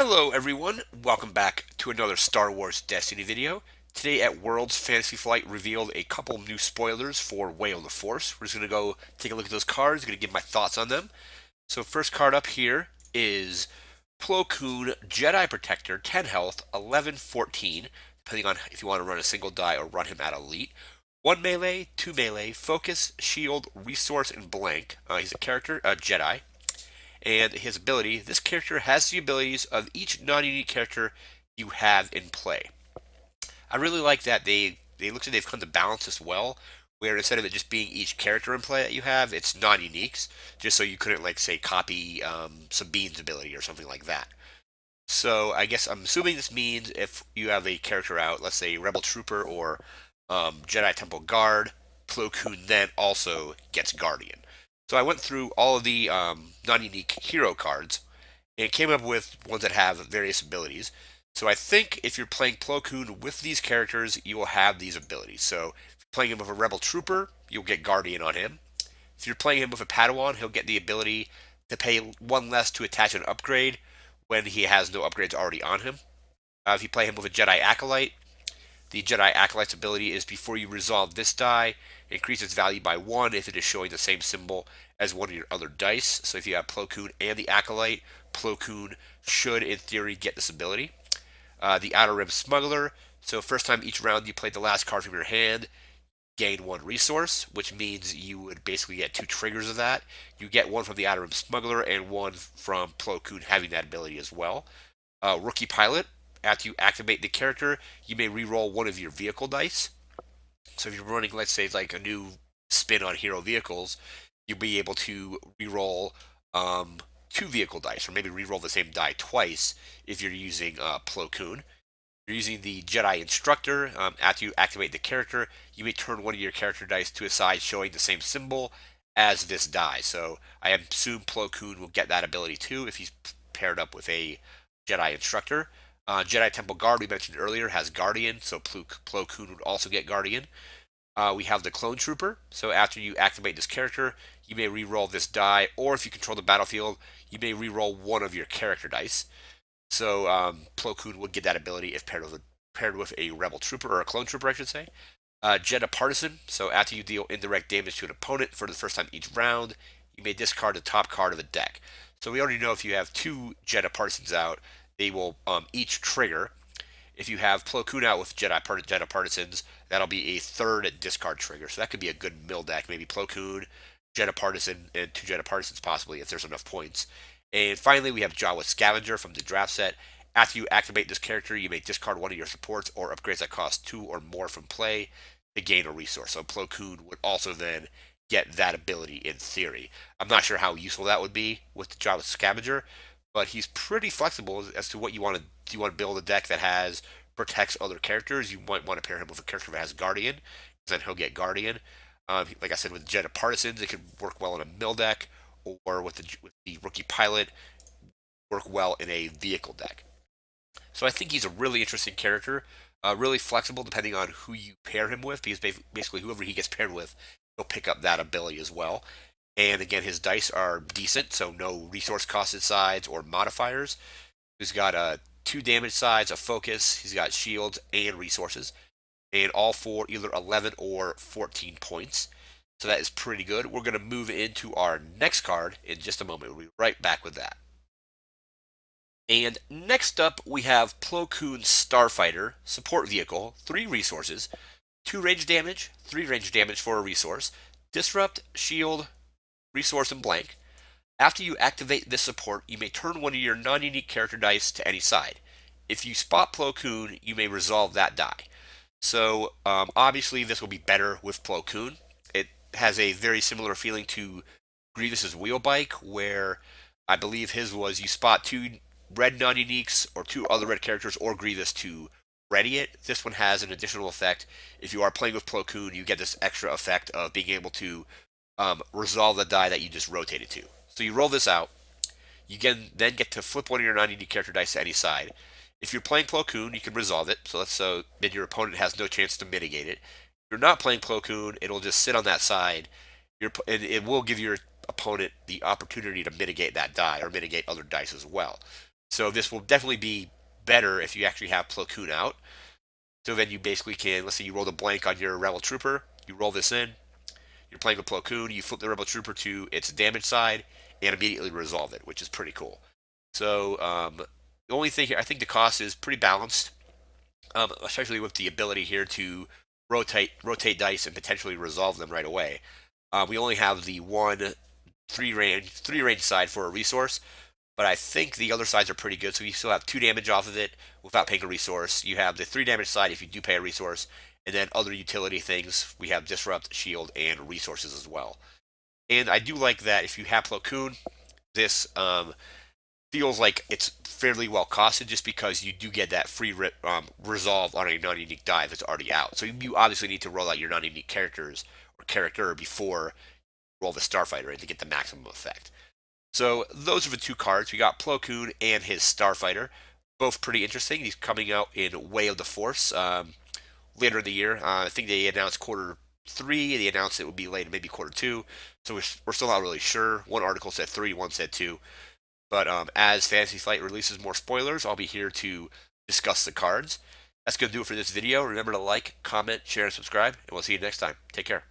Hello everyone, welcome back to another Star Wars Destiny video. Today at Worlds Fantasy Flight revealed a couple new spoilers for Way of the Force. We're just going to go take a look at those cards, going to give my thoughts on them. So first card up here is Plo Koon, Jedi Protector, 10 health, 11-14, depending on if you want to run a single die or run him at Elite. 1 melee, 2 melee, focus, shield, resource, and blank. He's a character, a Jedi. And his ability, this character has the abilities of each non-unique character you have in play. I really like that they look like they've come to balance this well, where instead of it just being each character in play that you have, it's non-uniques, just so you couldn't like say copy Sabine's ability or something like that. So I guess I'm assuming this means if you have a character out, let's say Rebel Trooper or Jedi Temple Guard, Plo Koon then also gets Guardian. So I went through all of the non-unique hero cards and came up with ones that have various abilities. So I think if you're playing Plo Koon with these characters, you will have these abilities. So if you're playing him with a Rebel Trooper, you'll get Guardian on him. If you're playing him with a Padawan, he'll get the ability to pay one less to attach an upgrade when he has no upgrades already on him. If you play him with a Jedi Acolyte, the Jedi Acolyte's ability is before you resolve this die, increase its value by 1 if it is showing the same symbol as one of your other dice. So if you have Plo Koon and the Acolyte, Plo Koon should, in theory, get this ability. The Outer Rim Smuggler, so first time each round you play the last card from your hand, gain 1 resource, which means you would basically get 2 triggers of that. You get 1 from the Outer Rim Smuggler and 1 from Plo Koon having that ability as well. Rookie Pilot, after you activate the character, you may re-roll one of your vehicle dice. So if you're running, let's say, like a new spin on hero vehicles, you'll be able to re-roll 2 vehicle dice, or maybe re-roll the same die twice if you're using Plo Koon. You're using the Jedi Instructor. After you activate the character, you may turn one of your character dice to a side showing the same symbol as this die. So I assume Plo Koon will get that ability too if he's paired up with a Jedi Instructor. Jedi Temple Guard, we mentioned earlier, has Guardian, so Plo Koon would also get Guardian. We have the Clone Trooper, so after you activate this character, you may re-roll this die, or if you control the battlefield, you may re-roll one of your character dice. So Plo Koon would get that ability if paired with a Rebel Trooper, or a Clone Trooper, I should say. Jedi Partisan, so after you deal indirect damage to an opponent for the first time each round, you may discard the top card of a deck. So we already know if you have 2 Jedi Partisans out, they will each trigger. If you have Plo Koon out with Jedi Partisans, that'll be a third discard trigger. So that could be a good mill deck. Maybe Plo Koon, Jedi Partisan, and 2 Jedi Partisans possibly if there's enough points. And finally, we have Jawa Scavenger from the draft set. After you activate this character, you may discard one of your supports or upgrades that cost 2 or more from play to gain a resource. So Plo Koon would also then get that ability in theory. I'm not sure how useful that would be with the Jawa Scavenger, but he's pretty flexible as to what you want to do. You want to build a deck that has protects other characters. You might want to pair him with a character that has Guardian, because then he'll get Guardian. Like I said, with Jedi Partisans, it could work well in a mill deck, or with the Rookie Pilot, work well in a vehicle deck. So I think he's a really interesting character, really flexible depending on who you pair him with, because basically whoever he gets paired with, he'll pick up that ability as well. And again, his dice are decent, so no resource costed sides or modifiers. He's got 2 damage sides, a focus, he's got shields and resources, and all for either 11 or 14 points. So that is pretty good. We're going to move into our next card in just a moment. We'll be right back with that. And next up, we have Plo Koon Starfighter, support vehicle, 3 resources, 2 range damage, 3 range damage for a resource, disrupt, shield, resource, and blank. After you activate this support, you may turn one of your non-unique character dice to any side. If you spot Plo Koon, you may resolve that die. So obviously this will be better with Plo Koon. It has a very similar feeling to Grievous's wheel bike, where I believe his was you spot 2 red non-uniques or 2 other red characters or Grievous to ready it. This one has an additional effect. If you are playing with Plo Koon, you get this extra effect of being able to resolve the die that you just rotated to. So you roll this out. You can then get to flip one of your non-unique character dice to any side. If you're playing Plo Koon, you can resolve it. So then your opponent has no chance to mitigate it. If you're not playing Plo Koon, it'll just sit on that side. And it will give your opponent the opportunity to mitigate that die or mitigate other dice as well. So this will definitely be better if you actually have Plo Koon out. So then you basically can, let's say you rolled a blank on your Rebel Trooper, you roll this in, you're playing with Plo Koon, you flip the Rebel Trooper to its damage side and immediately resolve it, which is pretty cool. So the only thing here, I think the cost is pretty balanced, especially with the ability here to rotate dice and potentially resolve them right away. We only have the one three range side for a resource, but I think the other sides are pretty good. So you still have 2 damage off of it without paying a resource. You have the 3 damage side if you do pay a resource, and then other utility things. We have disrupt, shield, and resources as well. And I do like that if you have Plo Koon, this feels like it's fairly well costed just because you do get that free resolve on a non-unique die that's already out. So you obviously need to roll out your non-unique characters or character before roll the Starfighter to get the maximum effect. So those are the 2 cards. We got Plo Koon and his Starfighter. Both pretty interesting. He's coming out in Way of the Force later in the year. I think they announced quarter 3. They announced it would be later, maybe quarter 2. So we're still not really sure. One article said 3, one said 2. But as Fantasy Flight releases more spoilers, I'll be here to discuss the cards. That's going to do it for this video. Remember to like, comment, share, and subscribe, and we'll see you next time. Take care.